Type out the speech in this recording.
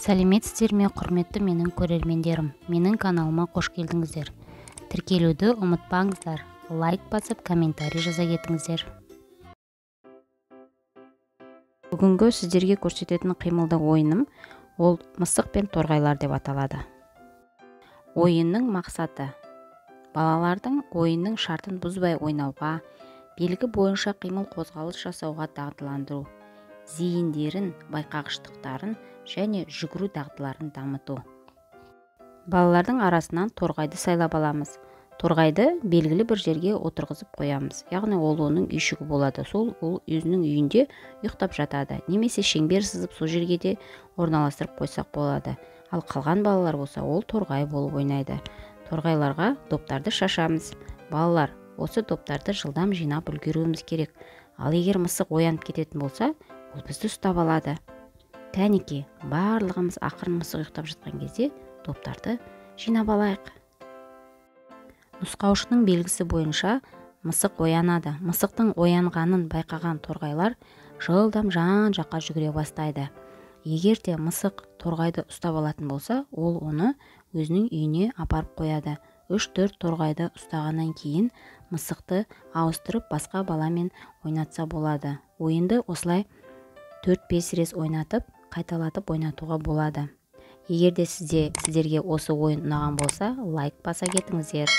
Сәлеметсіздер ме, құрметті менің көрермендерім. Менің каналыма қош келдіңіздер. Тіркелуді ұмытпаңыздар. Лайк басып, комментарий жаза кетіңіздер. Бүгінгі сіздерге көрсететін қимылды ойыным ол мысық пен торғайлар деп аталады. Ойынның мақсаты: балалардың ойынның шартын бұзбай ойнауға, белгі бойынша қимыл қозғалыс жасауға дағдыландыру, зейіндерін, байқағыштықтарын және жүгіру дағдыларын дамыту. Балалардың арасынан торғайды сайлап аламыз. Торғайды белгілі бір жерге отырғызып қоямыз. Яғни ол оның үйшігі болады. Ол өзінің үйінде ұйықтап жатады. Немесе шеңбер сызып сол жерге де орналастырып қойсақ болады. Ал қалған балалар болса, ол торғай болып ойнайды. Торғайларға доптарды шашамыз. Балалар, осы доптарды жылдам жинап үлгеруіміз керек. Ал егер мысық оянып кететін болса, ол бізді ұстап алады. Кәнеки, барлығымыз ақырын мысық ұйықтап жатқан кезде доптарды жинап алайық. Нұсқаушының белгісі бойынша мысық оянады. Мысықтың оянғанын байқаған торғайлар жылдам жан-жаққа жүгіре бастайды. Егер де мысық торғайды ұстап алатын болса, ол оны өзінің үйіне апарып қояды. 3-4 торғайды ұстағаннан кейін мысықты ауыстырып басқа баламен ойнатса болады. Ойынды осылай 4-5 рет ойнатып, қайталатып ойнатуға болады. Егер де сіздерге осы ойын ұнаған болса, лайк баса кетіңіздер.